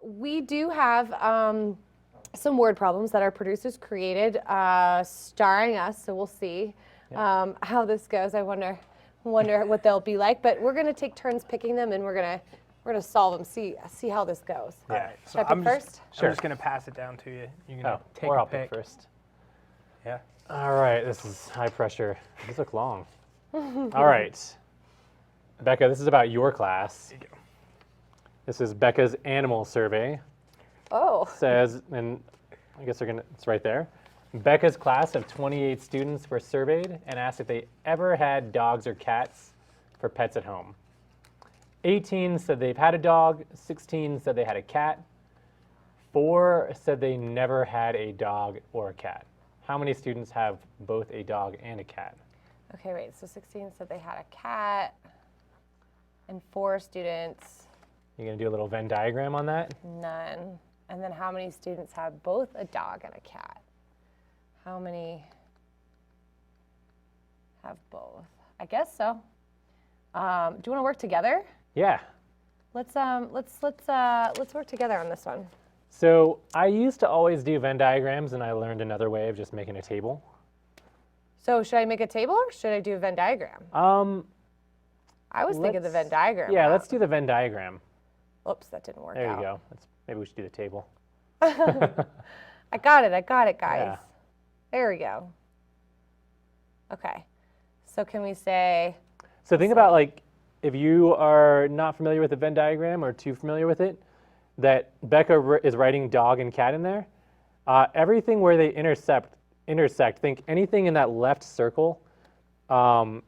we do have some word problems that our producers created, starring us. So we'll see how this goes. I wonder what they'll be like. But we're gonna take turns picking them, and we're gonna solve them. See how this goes. Yeah. All right, Should I pick first? I'm just going to pass it down to you. You're going to take or a I'll pick. pick first. Yeah. All right, this is high pressure. These look long. All right. Becca, this is about your class. There you go. This is Becca's animal survey. Oh. Says, and I guess it's right there. Becca's class of 28 students were surveyed and asked if they ever had dogs or cats for pets at home. 18 said they've had a dog, 16 said they had a cat, 4 said they never had a dog or a cat. How many students have both a dog and a cat? Okay, wait. So 16 said they had a cat, and 4 students, You gonna do a little Venn diagram on that? none. And then how many students have both a dog and a cat? How many have both? I guess so. Do you want to work together? Yeah. Let's work together on this one. So I used to always do Venn diagrams, and I learned another way of just making a table. So should I make a table or should I do a Venn diagram? I was thinking the Venn diagram. Yeah, route. let's do the Venn diagram. Oops, that didn't work There out. you go. Maybe we should do the table. I got it, guys. Yeah. There we go. Okay. So can we say, So think about, like, if you are not familiar with the Venn diagram or too familiar with it, that Becca is writing dog and cat in there. Everything where they intersect, think anything in that left circle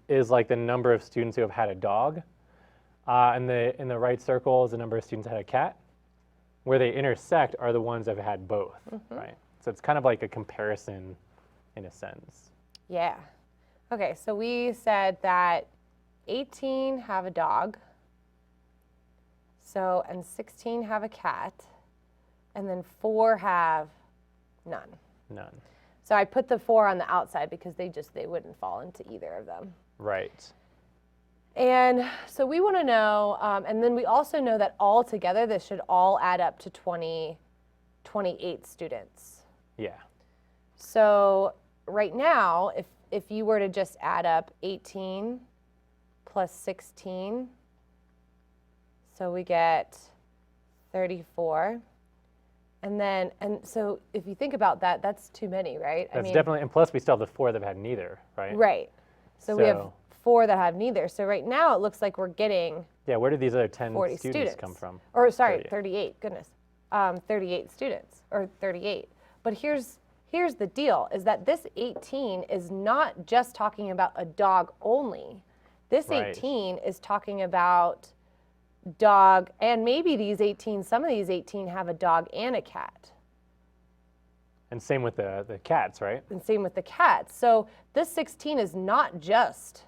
is like the number of students who have had a dog. And in the right circle is the number of students that had a cat. Where they intersect are the ones that have had both, right? So it's kind of like a comparison in a sense. yeah. Okay, so we said that 18 have a dog. So, and 16 have a cat. And then 4 have none. None. So I put the 4 on the outside because they wouldn't fall into either of them. Right. And so we want to know, and then we also know that all together this should all add up to 28 students. Yeah. So right now, if you were to just add up 18 plus 16, so we get 34. And so if you think about that, that's too many, right? That's definitely, and plus we still have the 4 that have had neither, right? Right. So we have 4 that have neither. So right now it looks like we're getting Yeah, where did these other 10 40 students come from? Or sorry, 38, goodness. 38 students, or 38. But here's the deal, is that this 18 is not just talking about a dog only. This Right. 18 is talking about dog, and maybe some of these 18 have a dog and a cat. And same with the cats, right? And same with the cats. So this 16 is not just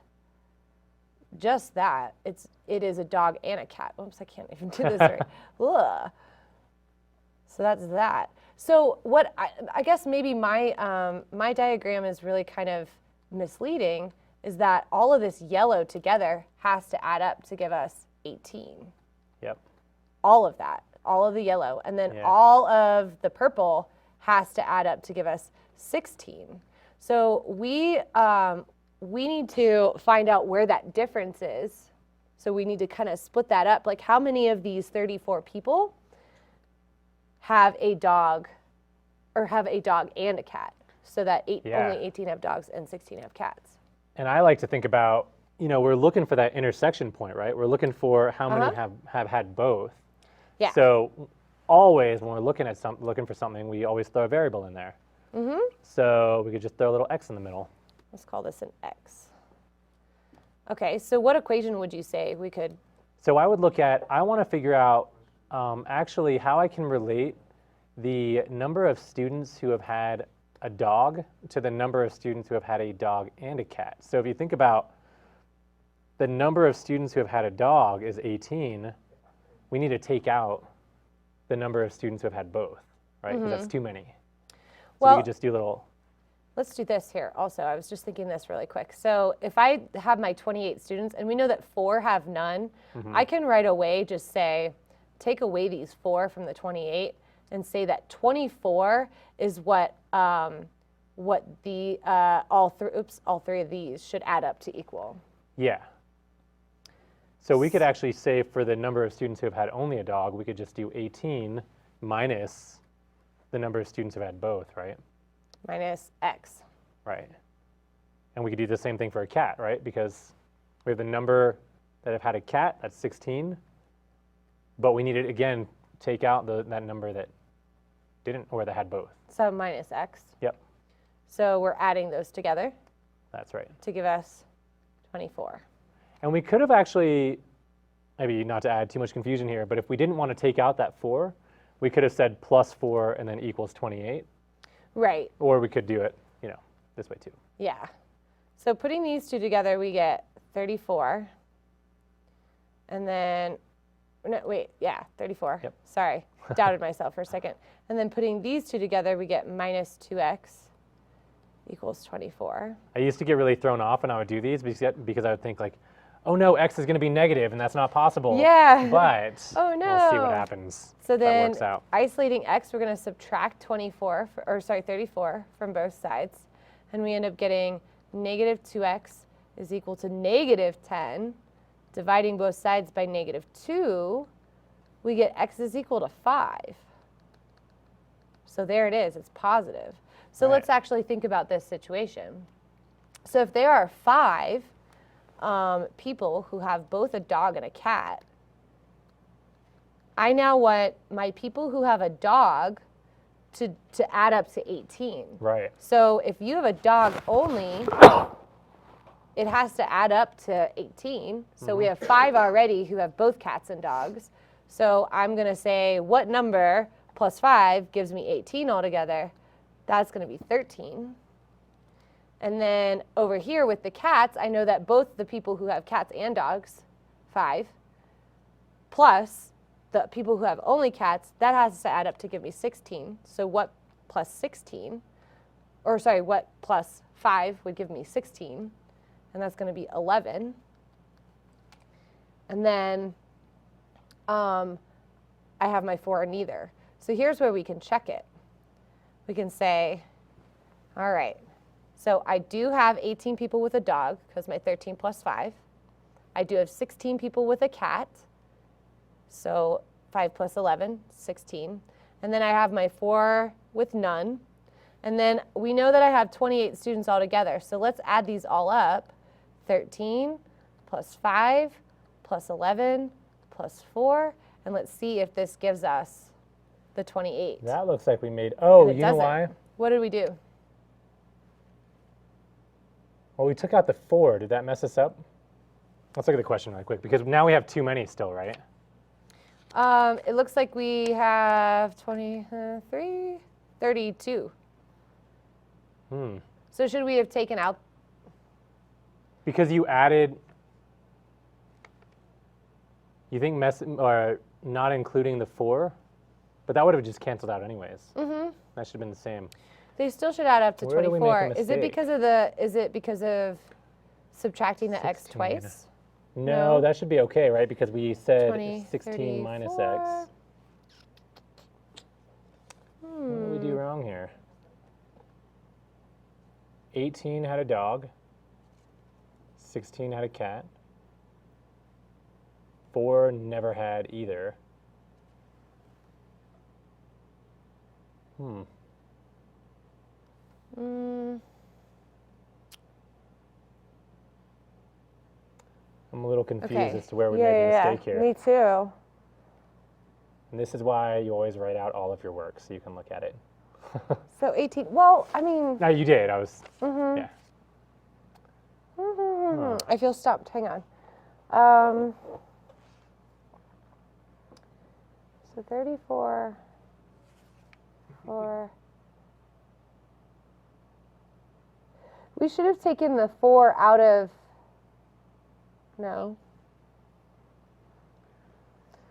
that. It is a dog and a cat. Oops, I can't even do this right. Ugh. So that's that. So what I guess maybe my my diagram is really kind of misleading, is that all of this yellow together has to add up to give us 18. Yep. All of that, all of the yellow, and then Yeah. all of the purple has to add up to give us 16. So we need to find out where that difference is. So we need to kind of split that up. Like, how many of these 34 people have a dog, or have a dog and a cat? So that only 18 have dogs and 16 have cats. And I like to think about, we're looking for that intersection point, right? We're looking for how many have had both. Yeah. So always when we're looking for something, we always throw a variable in there. So we could just throw a little x in the middle. Let's call this an x. Okay, so what equation would you say we could? So I want to figure out actually how I can relate the number of students who have had a dog to the number of students who have had a dog and a cat. So if you think about the number of students who have had a dog is 18, we need to take out the number of students who have had both, right? Because that's too many. So Well, we could just do a little. Let's do this here also. I was just thinking this really quick. So if I have my 28 students, and we know that 4 have none, I can right away just say take away these 4 from the 28 and say that 24 is what the all three of these should add up to equal. Yeah. So we could actually say for the number of students who have had only a dog, we could just do 18 minus the number of students who have had both, right? Minus X. Right. And we could do the same thing for a cat, right? Because we have the number that have had a cat, that's 16. But we need to, again, take out that number that didn't, or that had both. So minus X. Yep. So we're adding those together That's right. to give us 24. And we could have actually, maybe not to add too much confusion here, but if we didn't want to take out that 4, we could have said plus 4 and then equals 28. Right. Or we could do it, this way too. Yeah. So putting these two together, we get 34. And then, no, wait, yeah, 34. Yep. Sorry, doubted myself for a second. And then putting these two together, we get minus 2x equals 24. I used to get really thrown off when I would do these because I would think like, oh no, x is going to be negative and that's not possible. Yeah. But Oh no. we'll see what happens. So if that then works out. isolating x, we're going to subtract 34 from both sides. And we end up getting negative 2x is equal to negative 10. Dividing both sides by negative 2, we get x is equal to 5. So there it is, it's positive. So Right. let's actually think about this situation. So if there are 5 people who have both a dog and a cat, I now want my people who have a dog to add up to 18. Right. So if you have a dog only, it has to add up to 18. So we have 5 already who have both cats and dogs. So I'm going to say what number plus 5 gives me 18 altogether. That's going to be 13. And then over here with the cats, I know that both the people who have cats and dogs, 5, plus the people who have only cats, that has to add up to give me 16. So what plus 16, or sorry, what plus 5 would give me 16, and that's going to be 11. And then I have my 4 and neither. So here's where we can check it. We can say, all right, so I do have 18 people with a dog because my 13 plus 5. I do have 16 people with a cat. So 5 plus 11, 16. And then I have my 4 with none. And then we know that I have 28 students altogether. So let's add these all up. 13 plus 5 plus 11 plus 4. And let's see if this gives us the 28. That looks like we made, oh, And it you know doesn't. why? What did we do? Well, we took out the 4. Did that mess us up? Let's look at the question really quick because now we have too many still, right? It looks like we have 23, 32. So should we have taken out? Because you added, you think or not including the 4, but that would have just canceled out anyways. That should have been the same. They still should add up to Where did we make a 24. Is it mistake? because of subtracting the x 16. twice? No, No. that should be okay, right? Because we said 20, 16 minus 34. x. What did we do wrong here? 18 had a dog. 16 had a cat. 4 never had either. I'm a little confused as to where we made the mistake here. Me too. And this is why you always write out all of your work so you can look at it. So 18. Well, I mean, No, you did. I was, yeah. I feel stumped. Hang on. So 34, 4. We should have taken the 4 out of, no.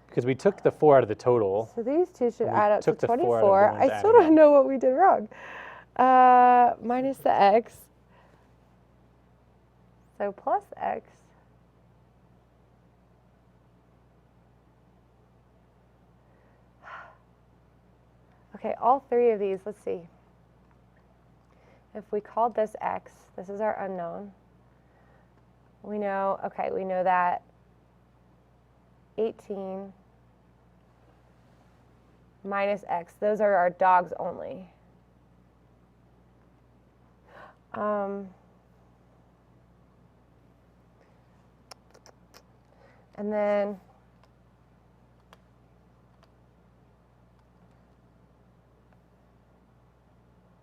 Because we took the 4 out of the total. So these two should We add up to took the 4 out of the 24. ones I still added don't up. know what we did wrong. Minus the x. So plus x. Okay, all three of these, let's see. If we called this x, this is our unknown. We know that 18 minus x, those are our dogs only. And then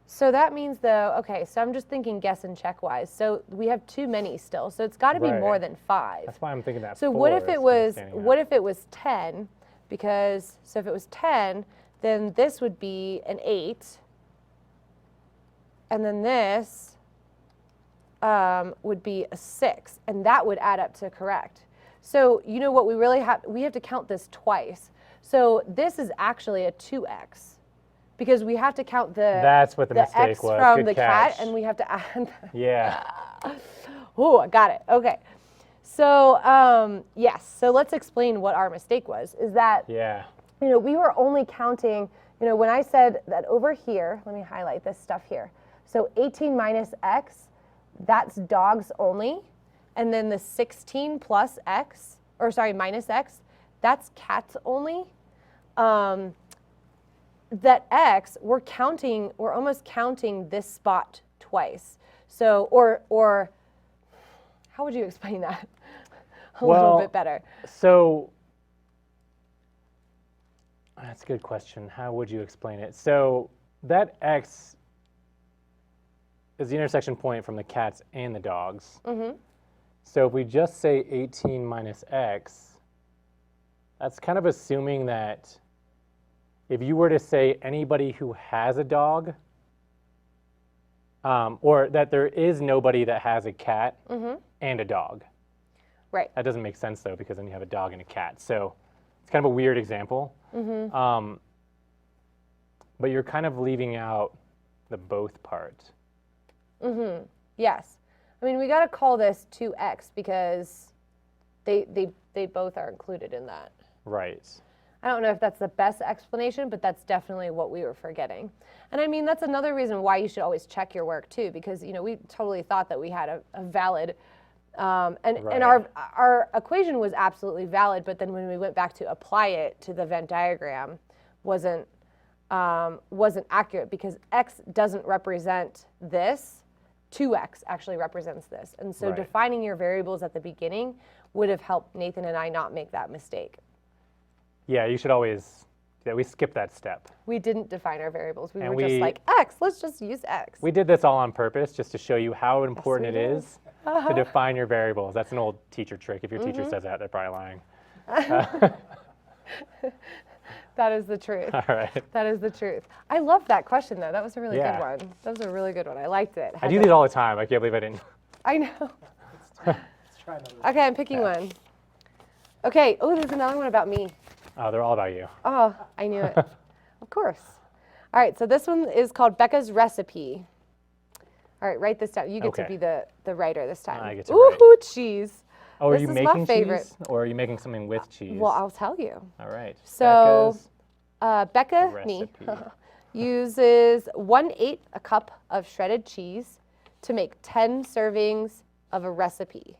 so that means though, okay, so I'm just thinking guess and check wise. So we have too many still. So it's got to be Right. more than 5. That's why I'm thinking that. So 4 what if is it kinda was standing what out. if it was 10? Because so if it was 10, then this would be an 8. And then this would be a 6, and that would add up to correct. So you know what we really have, we have to count this twice. So this is actually a 2x because we have to count That's what the mistake x was. from Good the catch. cat, and we have to add. Yeah. Oh, I got it. Okay. So yes. So let's explain what our mistake was. Is that Yeah. we were only counting. When I said that over here, let me highlight this stuff here. So 18 minus x, that's dogs only. And then the 16 plus x, or sorry, minus x, that's cats only. That x, we're almost counting this spot twice. So, or how would you explain that a little bit better? So that's a good question. How would you explain it? So that x is the intersection point from the cats and the dogs. Mm-hmm. So if we just say 18 minus x, that's kind of assuming that if you were to say anybody who has a dog, or that there is nobody that has a cat and a dog. Right. That doesn't make sense though, because then you have a dog and a cat. So it's kind of a weird example. But you're kind of leaving out the both part. Yes. I mean, we got to call this 2x because they both are included in that. Right. I don't know if that's the best explanation, but that's definitely what we were forgetting. And I mean, that's another reason why you should always check your work too, because we totally thought that we had a valid, and our equation was absolutely valid, but then when we went back to apply it to the Venn diagram, wasn't accurate because x doesn't represent this, 2x actually represents this. And so defining your variables at the beginning would have helped Nathan and I not make that mistake. Yeah, you should always, we skipped that step. We didn't define our variables. We And were just like, x, let's just use x. We did this all on purpose just to show you how important it is to define your variables. That's an old teacher trick. If your teacher says that, they're probably lying. That is the truth. All right. That is the truth. I love that question, though. That was a really Yeah. good one. That was a really good one. I liked it. I do these all the time. I can't believe I didn't. I know. Let's try another one. Okay, I'm picking one. Okay. Oh, there's another one about me. Oh, they're all about you. Oh, I knew it. Of course. All right, so this one is called Becca's Recipe. All right, write this down. You get to Okay. be the writer this time. I get to Ooh, write. cheese. Oh, are This you is my making favorite. cheese? Or are you making something with cheese? Well, I'll tell you. All right. So, Becca's Becca, me, recipe. uses 1/8 a cup of shredded cheese to make 10 servings of a recipe.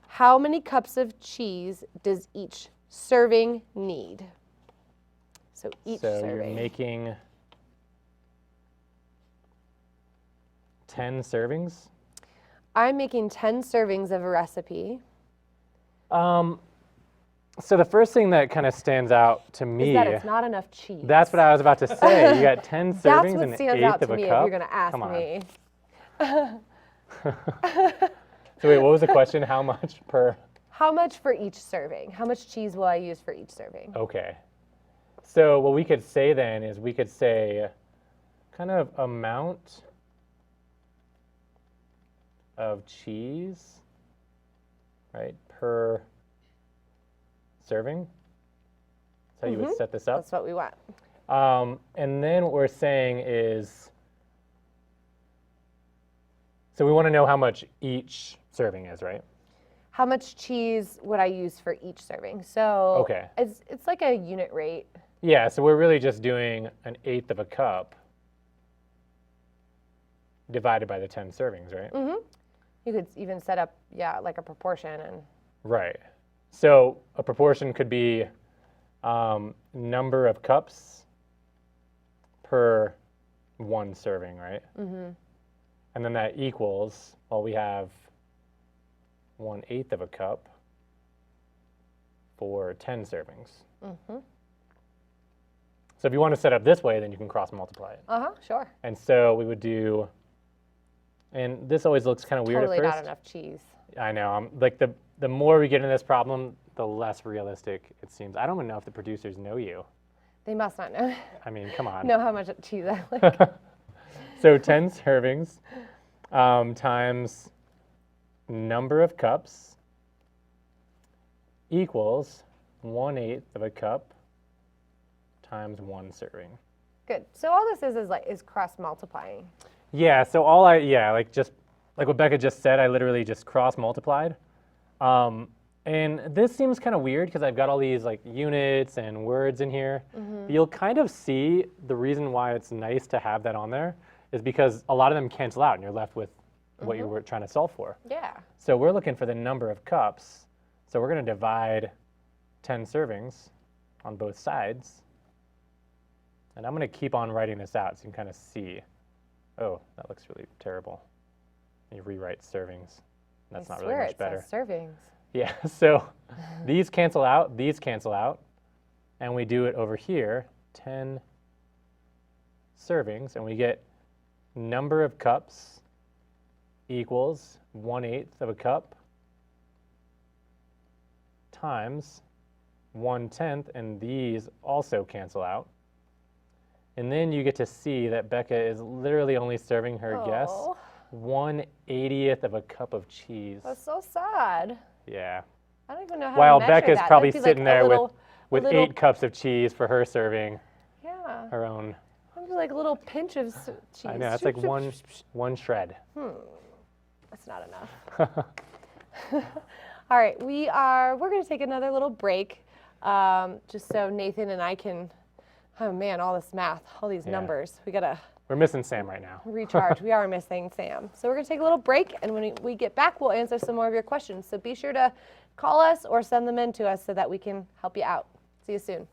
How many cups of cheese does each serving need? So each So serving. you're making 10 servings? I'm making 10 servings of a recipe. So the first thing that kind of stands out to me, Is that it's not enough cheese. that's what I was about to say. You got 10 That's servings what and an stands eighth out of to a me cup. if you're going to ask Come on. me. So wait, what was the question? How much per? How much for each serving? How much cheese will I use for each serving? Okay. So what we could say then is we could say kind of amount of cheese, right, per serving. That's how you would set this up. That's what we want. And then what we're saying is, so we want to know how much each serving is, right? How much cheese would I use for each serving? So Okay. it's like a unit rate. Yeah, so we're really just doing 1/8 of a cup divided by the 10 servings, right? Mm-hmm. You could even set up, yeah, like a proportion and. Right. So a proportion could be number of cups per 1 serving, right? Mm-hmm. And then that equals, well, we have 1/8 of a cup for 10 servings. Mm-hmm. So if you want to set up this way, then you can cross multiply it. Uh-huh, sure. And so we would do, and this always looks kind of weird Totally at first. not enough cheese. I know. Like the more we get into this problem, the less realistic it seems. I don't even know if the producers know you. They must not know. I mean, come on. Know how much cheese I like. So 10 servings times number of cups equals 1/8 of a cup times 1 serving. Good. So all this is cross multiplying. Yeah, so like just like what Becca just said, I literally just cross multiplied. And this seems kind of weird because I've got all these like units and words in here. Mm-hmm. You'll kind of see the reason why it's nice to have that on there is because a lot of them cancel out and you're left with what you were trying to solve for. Yeah. So we're looking for the number of cups. So we're going to divide 10 servings on both sides. And I'm going to keep on writing this out so you can kind of see. Oh, that looks really terrible. You rewrite servings. That's not really much better. It says servings. Yeah, so these cancel out, and we do it over here, 10 servings, and we get number of cups equals 1/8 of a cup times 1/10, and these also cancel out. And then you get to see that Becca is literally only serving her guests Oh. 1/80th of a cup of cheese. That's so sad. Yeah. I don't even know how While to measure Becca's that. probably That'd be like sitting a there little- with little- 8 cups of cheese for her serving Yeah. her own. That'd be like a little pinch of cheese. I know, that's like one shred. That's not enough. All right, we're going to take another little break, just so Nathan and I can. Oh man, all this math, all these numbers. We gotta We're missing Sam right now. recharge. We are missing Sam. So we're gonna take a little break, and when we get back, we'll answer some more of your questions. So be sure to call us or send them in to us so that we can help you out. See you soon.